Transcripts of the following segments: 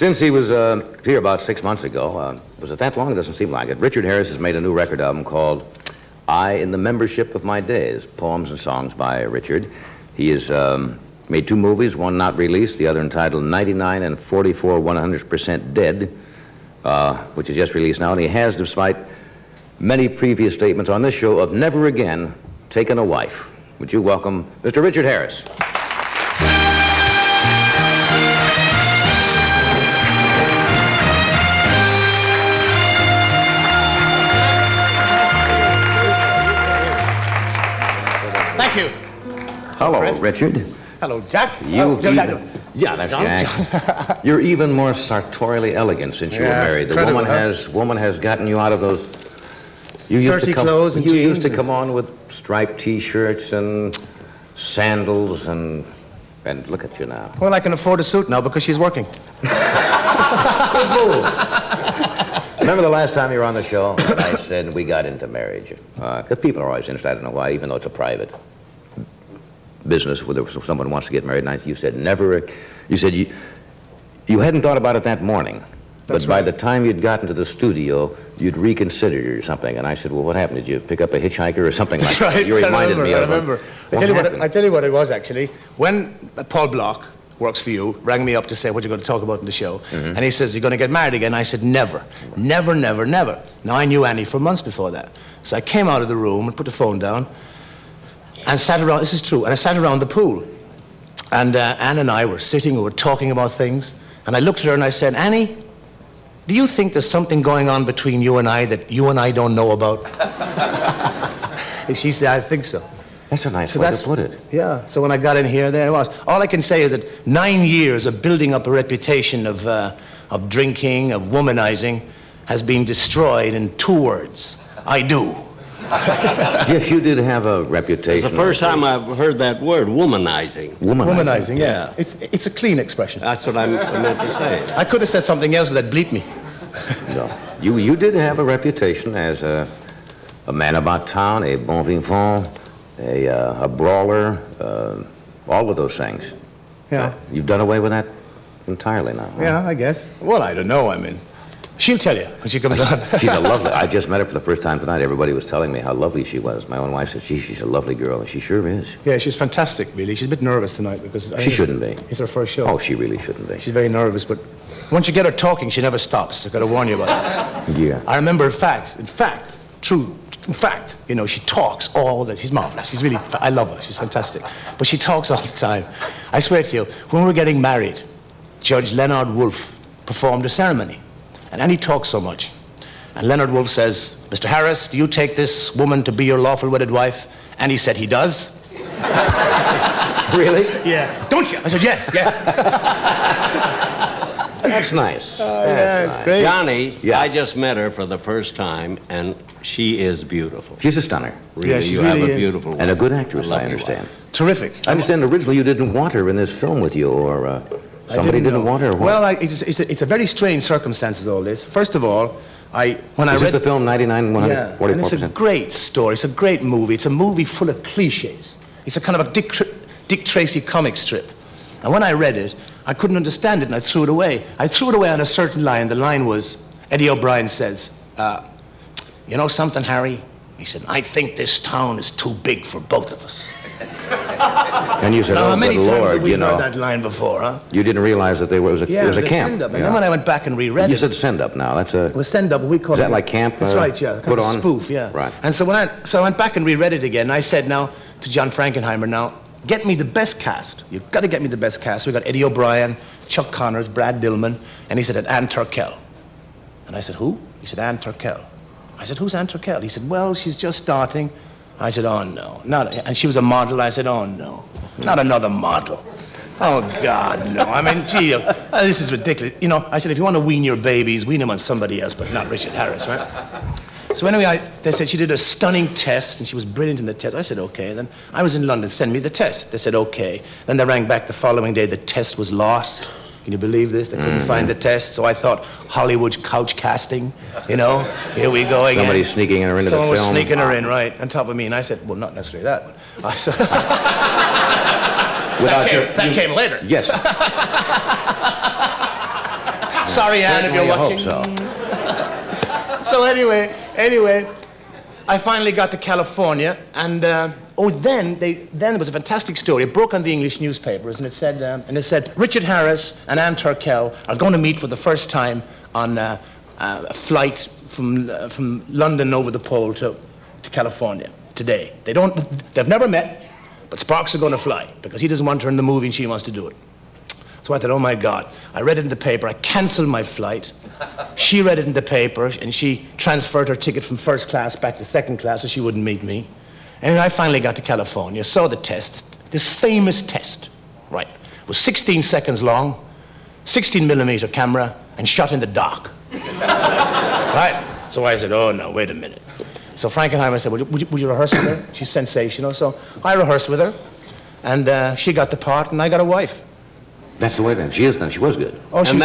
Since he was here about 6 months ago, was it that long? It doesn't seem like it. Richard Harris has made a new record album called I in the Membership of My Days, poems and songs by Richard. He has made 2 movies, one not released, the other entitled 99 and 44 100% Dead, which is just released now, and he has, despite many previous statements on this show, of never again taken a wife. Would you welcome Mr. Richard Harris? Thank you. Hello, Fred. Richard. Hello, Jack. Yeah, that's Jack. You're even more sartorially elegant since you were married. The woman has gotten you out of those. You used dirty clothes and you jeans used to and- come on with striped T-shirts and sandals and look at you now. Well, I can afford a suit now because she's working. Good move. Remember the last time you were on the show? I said we got into marriage. Because people are always interested. I don't know why, even though it's a private business, whether someone wants to get married. And you said never. You said you hadn't thought about it that morning. That's but by right. the time you'd gotten to the studio, you'd reconsidered it or something. And I said, well, what happened? Did you pick up a hitchhiker or something like that? Right. You reminded me of I remember. I tell you what it was, actually. When Paul Block, works for you, rang me up to say what you're going to talk about in the show. And he says, you're going to get married again? I said, never. Never, never, never. Now, I knew Annie for months before that. So I came out of the room and put the phone down and sat around, this is true, and I sat around the pool. And Anne and I were sitting, we were talking about things. And I looked at her and I said, Annie, do you think there's something going on between you and I that you and I don't know about? And she said, I think so. That's a nice way to put it. Yeah, so when I got in here, there it was. All I can say is that 9 years of building up a reputation of drinking, of womanizing, has been destroyed in 2 words. I do. Yes, you did have a reputation. It's the first time I've heard that word, womanizing. Womanizing, yeah. Yeah. It's a clean expression. That's what I meant to say. I could have said something else, but that bleeped me. No. You did have a reputation as a man about town, a bon vivant, a brawler, all of those things. Yeah. You've done away with that entirely now. Huh? Yeah, I guess. Well, I don't know, I mean. She'll tell you when she comes on. She's a lovely. I just met her for the first time tonight. Everybody was telling me how lovely she was. My own wife said she's a lovely girl, and she sure is. Yeah, she's fantastic, really. She's a bit nervous tonight because... She shouldn't be. It's her first show. Oh, she really shouldn't be. She's very nervous, but once you get her talking, she never stops. I've got to warn you about that. Yeah. I remember, in fact, you know, she talks all the... She's marvelous. She's really... I love her. She's fantastic. But she talks all the time. I swear to you, when we were getting married, Judge Leonard Wolfe performed a ceremony. And Annie talks so much. And Leonard Wolfe says, Mr. Harris, do you take this woman to be your lawful wedded wife? And he said, he does. Really? Yeah. Don't you? I said, yes, yes. That's nice. Yeah, it's great. Johnny, Yeah. I just met her for the first time, and she is beautiful. She's a stunner. Really, Yeah, she you really have a is. beautiful woman. And a good actress, I lovely understand. Terrific. I understand originally you didn't want her in this film with you, or somebody didn't want her, or what? Well, it's a very strange circumstances, all this. First of all, when I Is read... this the film 99, 144%? and it's a great story. It's a great movie. It's a movie full of cliches. It's a kind of a Dick Tracy comic strip. And when I read it, I couldn't understand it, and I threw it away. I threw it away on a certain line. The line was, Eddie O'Brien says, you know something, Harry? He said, I think this town is too big for both of us. And you said, Now, oh, how many good times have Lord, we you know. heard that line before, huh? You didn't realize that it was a the camp. send-up. And then when I went back and reread You it... said send-up now. That's a... Well, stand-up, we call it... Is that like camp, That's right, yeah. Kind put of on? spoof, yeah. Right. And so I went back and reread it again, and I said now to John Frankenheimer, now, get me the best cast. You've got to get me the best cast. We got Eddie O'Brien, Chuck Connors, Brad Dillman, and he said, and Ann Turkel. And I said, who? He said, Ann Turkel. I said, who's Ann Turkel? He said, well, she's just starting. I said, oh, no. And she was a model. I said, oh, no. Not another model. Oh, God, no. I mean, gee, this is ridiculous. You know, I said, if you want to wean your babies, wean them on somebody else, but not Richard Harris, right? So anyway, they said she did a stunning test, and she was brilliant in the test. I said, okay. Then I was in London, send me the test. They said, okay. Then they rang back the following day, the test was lost. Can you believe this? They couldn't find the test, so I thought Hollywood's couch casting, you know? Here we go again. Somebody's sneaking her into the film. Someone was sneaking her in, right, on top of me. And I said, well, not necessarily that, but I said... that came later. Yes. Sorry, Anne, if you're Certainly watching. hope so. So anyway, I finally got to California, and then there was a fantastic story. It broke on the English newspapers, and it said Richard Harris and Ann Turkel are going to meet for the first time on a flight from London over the pole to California today. They've never met, but sparks are going to fly because he doesn't want her in the movie and she wants to do it. So I thought, oh my God. I read it in the paper. I canceled my flight. She read it in the paper, and she transferred her ticket from first class back to second class so she wouldn't meet me. And I finally got to California, saw the test, this famous test, right? It was 16 seconds long, 16 millimeter camera, and shot in the dark. Right? So I said, oh no, wait a minute. So Frankenheimer said, would you rehearse with her? She's sensational. So I rehearsed with her, and she got the part, and I got a wife. That's the way then. She is then. She was good. Oh, And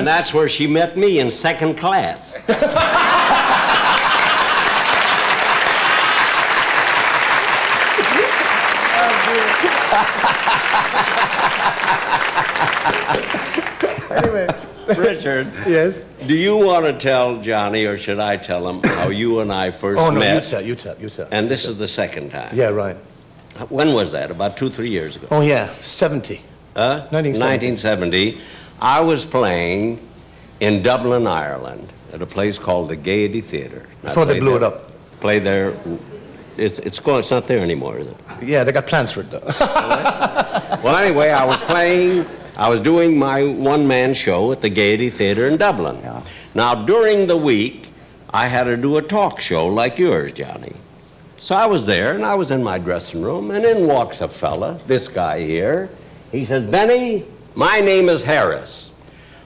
that's where she met me, in second class. Anyway. Richard, Yes? do you want to tell Johnny, or should I tell him, how you and I first Oh, no, met? you tell. And this is the second time. Yeah, right. When was that? About 2-3 years ago. Oh, yeah, 70. 1970. I was playing in Dublin, Ireland, at a place called the Gaiety Theatre. I Before they played blew it there- up. Played there. It's not there anymore, is it? Yeah, they got plans for it, though. Well, anyway, I was doing my one-man show at the Gaiety Theatre in Dublin. Yeah. Now, during the week, I had to do a talk show like yours, Johnny. So I was there, and I was in my dressing room, and in walks a fella, this guy here. He says, Benny, my name is Harris.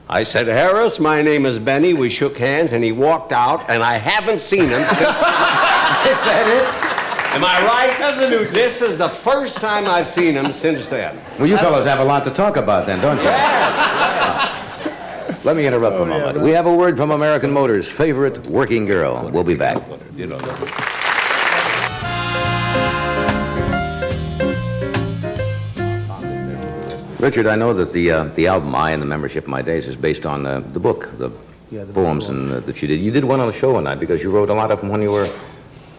I said, Harris, my name is Benny. We shook hands, and he walked out, and I haven't seen him since. I said it. Am I right? Absolutely. This is the first time I've seen him since then. Well, you fellows have a lot to talk about then, don't you? Let me interrupt for a moment. We have a word from American Motors' favorite working girl. We'll be back. You know. Richard, I know that the album "I in the Membership of My Days" is based on the book, the poems that you did. You did one on the show one night because you wrote a lot of them when you were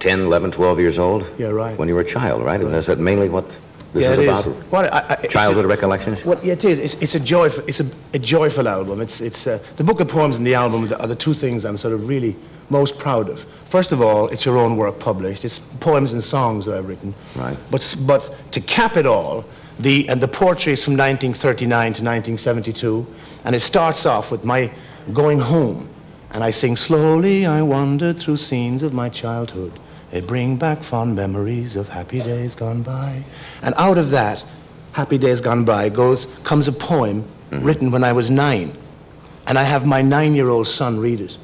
10, 11, 12 years old. Yeah, right. When you were a child, right? Is that mainly what this is it about? is. Well, Childhood recollections? Well, yeah, it is. It's a joyful. It's a joyful album. It's the book of poems and the album are the two things I'm sort of really most proud of. First of all, it's your own work published. It's poems and songs that I've written. Right. But to cap it all, the poetry is from 1939 to 1972, and it starts off with my going home, and I sing, slowly I wandered through scenes of my childhood. They bring back fond memories of happy days gone by. And out of that, happy days gone by, comes a poem written when I was 9. And I have my 9-year-old son read it.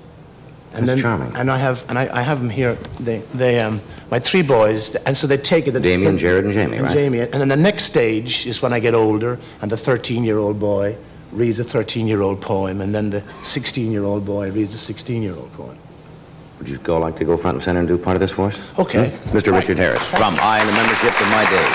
And That's charming. And I have them here. My 3 boys, and so they take it. Damien, Jared, and Jamie, right? Jamie. And then the next stage is when I get older, and the 13-year-old boy reads a 13-year-old poem, and then the 16-year-old boy reads a 16-year-old poem. Would you like to go front and center and do part of this for us? Okay. Mr. Richard Harris from "I in the Membership of My Days."